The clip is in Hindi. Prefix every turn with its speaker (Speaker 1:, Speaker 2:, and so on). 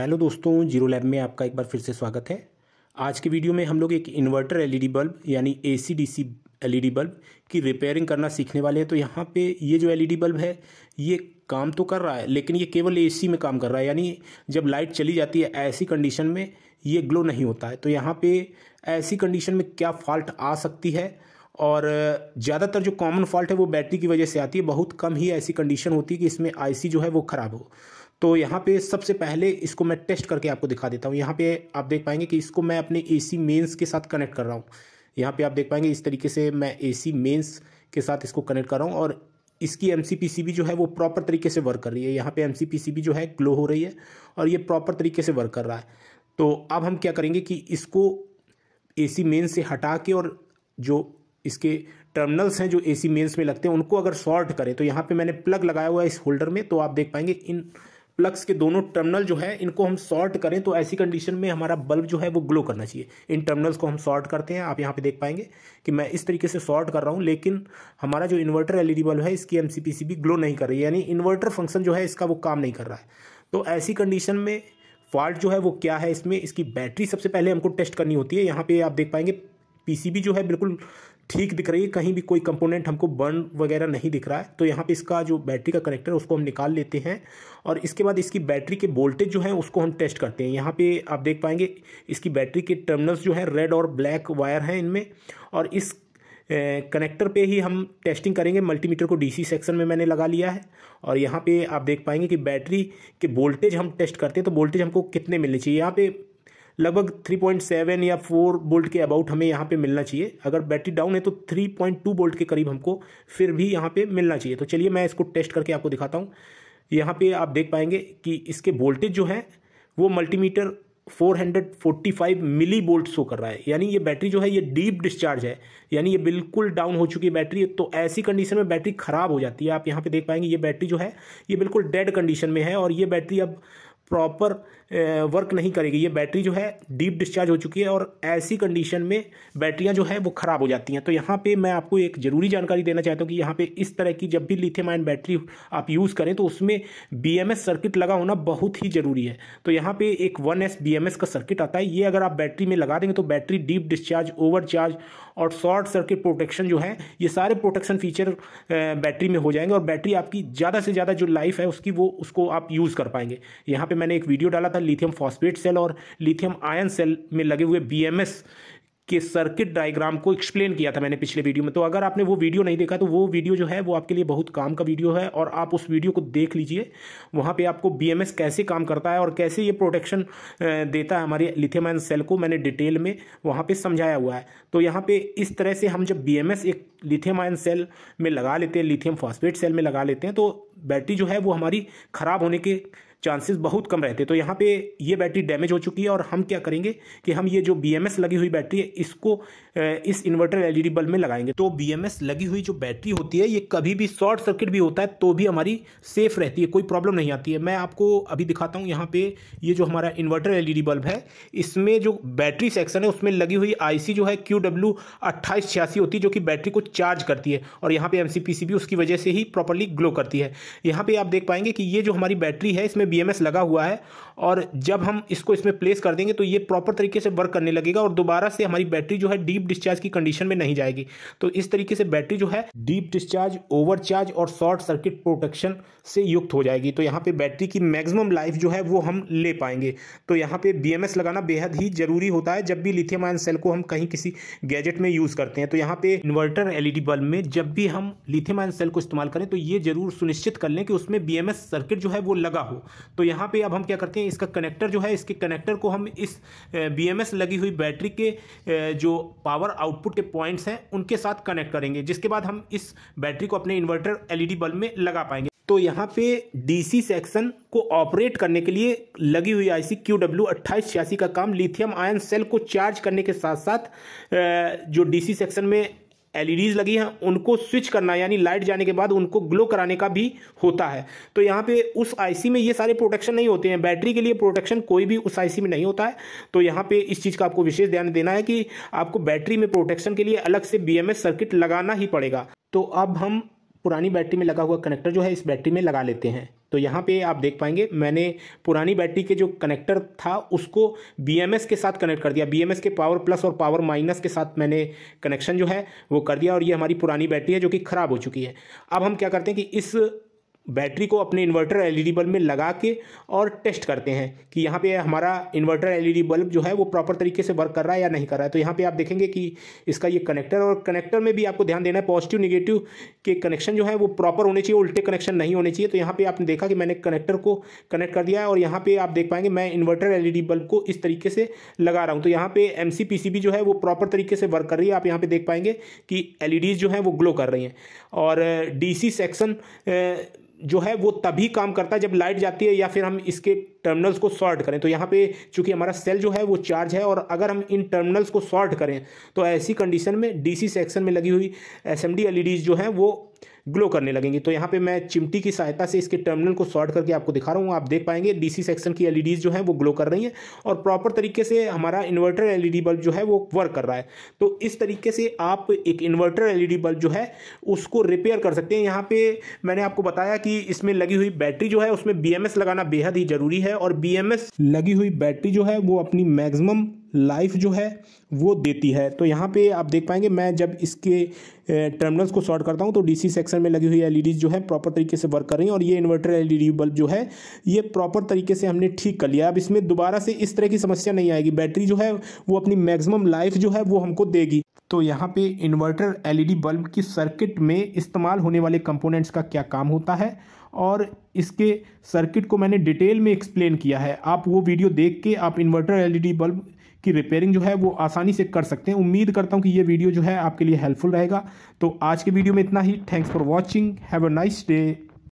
Speaker 1: हेलो दोस्तों, जीरो लैब में आपका एक बार फिर से स्वागत है। आज की वीडियो में हम लोग एक इन्वर्टर एलईडी बल्ब यानी एसी डीसी एलईडी बल्ब की रिपेयरिंग करना सीखने वाले हैं। तो यहाँ पे ये जो एलईडी बल्ब है ये काम तो कर रहा है, लेकिन ये केवल एसी में काम कर रहा है, यानी जब लाइट चली जाती है ऐसी कंडीशन में ये ग्लो नहीं होता है। तो यहाँ पे ऐसी कंडीशन में क्या फॉल्ट आ सकती है, और ज़्यादातर जो कॉमन फॉल्ट है वो बैटरी की वजह से आती है। बहुत कम ही ऐसी कंडीशन होती है कि इसमें आईसी जो है वो ख़राब हो। तो यहाँ पे सबसे पहले इसको मैं टेस्ट करके आपको दिखा देता हूँ। यहाँ पे आप देख पाएंगे कि इसको मैं अपने एसी मेंस के साथ कनेक्ट कर रहा हूँ। यहाँ पे आप देख पाएंगे इस तरीके से मैं एसी मेंस के साथ इसको कनेक्ट कर रहा हूँ, और इसकी एमसीपीसीबी जो है वो प्रॉपर तरीके से वर्क कर रही है। यहाँ पे एमसीपीसीबी जो है ग्लो हो रही है और ये प्रॉपर तरीके से वर्क कर रहा है। तो अब हम क्या करेंगे कि इसको एसी मेंस से हटा के, और जो इसके टर्मिनल्स हैं जो एसी मेंस में लगते हैं उनको अगर शॉर्ट करें, तो यहाँ पे मैंने प्लग लगाया हुआ है इस होल्डर में। तो आप देख पाएंगे इन प्लग्स के दोनों टर्मिनल जो है इनको हम शॉर्ट करें तो ऐसी कंडीशन में हमारा बल्ब जो है वो ग्लो करना चाहिए। इन टर्मिनल्स को हम शॉर्ट करते हैं। आप यहाँ पे देख पाएंगे कि मैं इस तरीके से शॉर्ट कर रहा हूँ, लेकिन हमारा जो इन्वर्टर एलईडी बल्ब है इसकी एमसीपीसीबी ग्लो नहीं कर रही है, यानी इन्वर्टर फंक्शन जो है इसका वो काम नहीं कर रहा है। तो ऐसी कंडीशन में फॉल्ट जो है वो क्या है, इसमें इसकी बैटरी सबसे पहले हमको टेस्ट करनी होती है। यहाँ पे आप देख पाएंगे पीसीबी जो है बिल्कुल ठीक दिख रही है, कहीं भी कोई कंपोनेंट हमको बर्न वगैरह नहीं दिख रहा है। तो यहाँ पे इसका जो बैटरी का कनेक्टर है उसको हम निकाल लेते हैं, और इसके बाद इसकी बैटरी के वोल्टेज जो है उसको हम टेस्ट करते हैं। यहाँ पे आप देख पाएंगे इसकी बैटरी के टर्मिनल्स जो है रेड और ब्लैक वायर हैं इनमें, और इस कनेक्टर पे ही हम टेस्टिंग करेंगे। मल्टीमीटर को डीसी सेक्शन में मैंने लगा लिया है, और यहाँ पे आप देख पाएंगे कि बैटरी के वोल्टेज हम टेस्ट करते हैं। तो वोल्टेज हमको कितने मिलने चाहिए, यहाँ पे लगभग 3.7 या 4 वोल्ट के अबाउट हमें यहाँ पे मिलना चाहिए। अगर बैटरी डाउन है तो 3.2 वोल्ट के करीब हमको फिर भी यहाँ पे मिलना चाहिए। तो चलिए मैं इसको टेस्ट करके आपको दिखाता हूँ। यहाँ पे आप देख पाएंगे कि इसके वोल्टेज जो है वो मल्टीमीटर 445 मिली वोल्ट शो कर रहा है, यानी ये बैटरी जो है ये डीप डिस्चार्ज है, यानी ये बिल्कुल डाउन हो चुकी है बैटरी। तो ऐसी कंडीशन में बैटरी खराब हो जाती है। आप यहाँ पे देख पाएंगे ये बैटरी जो है ये बिल्कुल डेड कंडीशन में है, और ये बैटरी अब प्रॉपर वर्क नहीं करेगी। ये बैटरी जो है डीप डिस्चार्ज हो चुकी है, और ऐसी कंडीशन में बैटरियां जो है वो ख़राब हो जाती हैं। तो यहाँ पे मैं आपको एक ज़रूरी जानकारी देना चाहता हूँ कि यहाँ पे इस तरह की जब भी लिथियम आयन बैटरी आप यूज़ करें तो उसमें बीएमएस सर्किट लगा होना बहुत ही ज़रूरी है। तो यहाँ पे एक 1S बीएमएस का सर्किट आता है, ये अगर आप बैटरी में लगा देंगे तो बैटरी डीप डिस्चार्ज, ओवरचार्ज और शॉर्ट सर्किट प्रोटेक्शन जो है ये सारे प्रोटेक्शन फीचर बैटरी में हो जाएंगे, और बैटरी आपकी ज़्यादा से ज़्यादा जो लाइफ है उसकी वो उसको आप यूज़ कर पाएंगे। यहाँ पे मैंने एक वीडियो डाला था लिथियम फॉस्फेट सेल और लिथियम आयन सेल में लगे हुए बीएमएस के सर्किट डायग्राम को एक्सप्लेन किया था मैंने पिछले वीडियो में। तो अगर आपने वो वीडियो नहीं देखा तो वो वीडियो जो है वो आपके लिए बहुत काम का वीडियो है, और आप उस वीडियो को देख लीजिए। वहाँ पे आपको बीएमएस कैसे काम करता है और कैसे ये प्रोटेक्शन देता है हमारे लिथियम आयन सेल को, मैंने डिटेल में वहाँ पे समझाया हुआ है। तो यहाँ पे इस तरह से हम जब बीएमएस एक लिथियम आयन सेल में लगा लेते हैं, लिथियम फॉस्फेट सेल में लगा लेते हैं, तो बैटरी जो है वो हमारी खराब होने के चांसेस बहुत कम रहते हैं। तो यहाँ पे ये बैटरी डैमेज हो चुकी है, और हम क्या करेंगे कि हम ये जो बीएमएस लगी हुई बैटरी है इसको इस इन्वर्टर एलईडी बल्ब में लगाएंगे। तो बीएमएस लगी हुई जो बैटरी होती है ये कभी भी शॉर्ट सर्किट भी होता है तो भी हमारी सेफ रहती है, कोई प्रॉब्लम नहीं आती है। मैं आपको अभी दिखाता हूँ। यहाँ पे ये जो हमारा इन्वर्टर एलईडी बल्ब है इसमें जो बैटरी सेक्शन है उसमें लगी हुई आईसी जो है QW2886 होती है, जो कि बैटरी को चार्ज करती है, और यहाँ पे एमसीपीसीबी उसकी वजह से ही प्रॉपरली ग्लो करती है। यहाँ पे आप देख पाएंगे कि ये जो हमारी बैटरी है इसमें बीएमएस लगा हुआ है, और जब हम इसको इसमें प्लेस कर देंगे तो ये प्रॉपर तरीके से वर्क करने लगेगा, और दोबारा से हमारी बैटरी जो है डीप डिस्चार्ज की कंडीशन में नहीं जाएगी। तो इस तरीके से बैटरी जो है डीप डिस्चार्ज, ओवरचार्ज और शॉर्ट सर्किट प्रोटेक्शन से युक्त हो जाएगी। तो यहाँ पे बैटरी की मैक्सिमम लाइफ जो है वो हम ले पाएंगे। तो यहाँ पे बीएमएस लगाना बेहद ही जरूरी होता है जब भी लिथियम आयन सेल को हम कहीं किसी गैजेट में यूज करते हैं। तो यहाँ पे इन्वर्टर एलईडी बल्ब में जब भी हम लिथियम आयन सेल को इस्तेमाल करें तो ये जरूर सुनिश्चित कर लें कि उसमें बीएमएस सर्किट जो है वो लगा हो। तो यहाँ पे अब हम क्या करते हैं, इसका कनेक्टर जो है, इसके कनेक्टर को हम इस बीएमएस लगी हुई बैटरी के जो पावर आउटपुट के पॉइंट्स हैं उनके साथ कनेक्ट करेंगे, जिसके बाद हम इस बैटरी को अपने इन्वर्टर एलईडी बल्ब में लगा पाएंगे। तो यहाँ पे डीसी सेक्शन को ऑपरेट करने के लिए लगी हुई आईसी QW2886 का काम लिथियम आयन सेल को चार्ज करने के साथ साथ जो डीसी सेक्शन में एलईडीज लगी हैं उनको स्विच करना, यानी लाइट जाने के बाद उनको ग्लो कराने का भी होता है। तो यहाँ पे उस आईसी में ये सारे प्रोटेक्शन नहीं होते हैं, बैटरी के लिए प्रोटेक्शन कोई भी उस आईसी में नहीं होता है। तो यहाँ पे इस चीज़ का आपको विशेष ध्यान देना है कि आपको बैटरी में प्रोटेक्शन के लिए अलग से बीएमएस सर्किट लगाना ही पड़ेगा। तो अब हम पुरानी बैटरी में लगा हुआ कनेक्टर जो है इस बैटरी में लगा लेते हैं। तो यहाँ पे आप देख पाएंगे मैंने पुरानी बैटरी के जो कनेक्टर था उसको BMS के साथ कनेक्ट कर दिया। BMS के पावर प्लस और पावर माइनस के साथ मैंने कनेक्शन जो है वो कर दिया और ये हमारी पुरानी बैटरी है जो कि ख़राब हो चुकी है। अब हम क्या करते हैं कि इस बैटरी को अपने इन्वर्टर LED बल्ब में लगा के और टेस्ट करते हैं कि यहाँ पे हमारा इन्वर्टर LED बल्ब जो है वो प्रॉपर तरीके से वर्क कर रहा है या नहीं कर रहा है। तो यहाँ पे आप देखेंगे कि इसका ये कनेक्टर, और कनेक्टर में भी आपको ध्यान देना है पॉजिटिव नेगेटिव के कनेक्शन जो है वो प्रॉपर होने चाहिए, उल्टे कनेक्शन नहीं होने चाहिए। तो यहाँ पर आपने देखा कि मैंने कनेक्टर को कनेक्ट कर दिया है और यहाँ पर आप देख पाएंगे मैं इन्वर्टर LED बल्ब को इस तरीके से लगा रहा हूँ। तो यहाँ पर MC PCB जो है वो प्रॉपर तरीके से वर्क कर रही है। आप यहाँ पर देख पाएंगे कि LEDs जो हैं वो ग्लो कर रही हैं। और DC सेक्शन जो है वो तभी काम करता है जब लाइट जाती है या फिर हम इसके टर्मिनल्स को शॉर्ट करें। तो यहाँ पे चूंकि हमारा सेल जो है वो चार्ज है और अगर हम इन टर्मिनल्स को शॉर्ट करें तो ऐसी कंडीशन में DC सेक्शन में लगी हुई SMD LEDs जो हैं वो ग्लो करने लगेंगी। तो यहाँ पे मैं चिमटी की सहायता से इसके टर्मिनल को शॉर्ट करके आपको दिखा रहा हूँ। आप देख पाएंगे DC सेक्शन की LEDs जो हैं वो ग्लो कर रही हैं और प्रॉपर तरीके से हमारा इन्वर्टर LED बल्ब जो है वो वर्क कर रहा है। तो इस तरीके से आप एक इन्वर्टर LED बल्ब जो है उसको रिपेयर कर सकते हैं। यहाँ पे मैंने आपको बताया कि इसमें लगी हुई बैटरी जो है उसमें BMS लगाना बेहद ही जरूरी है और BMS लगी हुई बैटरी जो है वो अपनी मैक्सिमम लाइफ जो है वो देती है। तो यहाँ पे आप देख पाएंगे मैं जब इसके टर्मिनल्स को शॉर्ट करता हूँ तो DC सेक्शन में लगी हुई LEDs जो है प्रॉपर तरीके से वर्क कर रही हैं और ये इन्वर्टर LED बल्ब जो है ये प्रॉपर तरीके से हमने ठीक कर लिया। अब इसमें दोबारा से इस तरह की समस्या नहीं आएगी, बैटरी जो है वो अपनी मैक्सिमम लाइफ जो है वो हमको देगी। तो यहाँ पे इन्वर्टर LED बल्ब की सर्किट में इस्तेमाल होने वाले कंपोनेंट्स का क्या काम होता है और इसके सर्किट को मैंने डिटेल में एक्सप्लेन किया है। आप वो वीडियो देख के आप इन्वर्टर LED बल्ब की रिपेयरिंग जो है वो आसानी से कर सकते हैं। उम्मीद करता हूँ कि ये वीडियो जो है आपके लिए हेल्पफुल रहेगा। तो आज के वीडियो में इतना ही। Thanks for watching, have a nice day.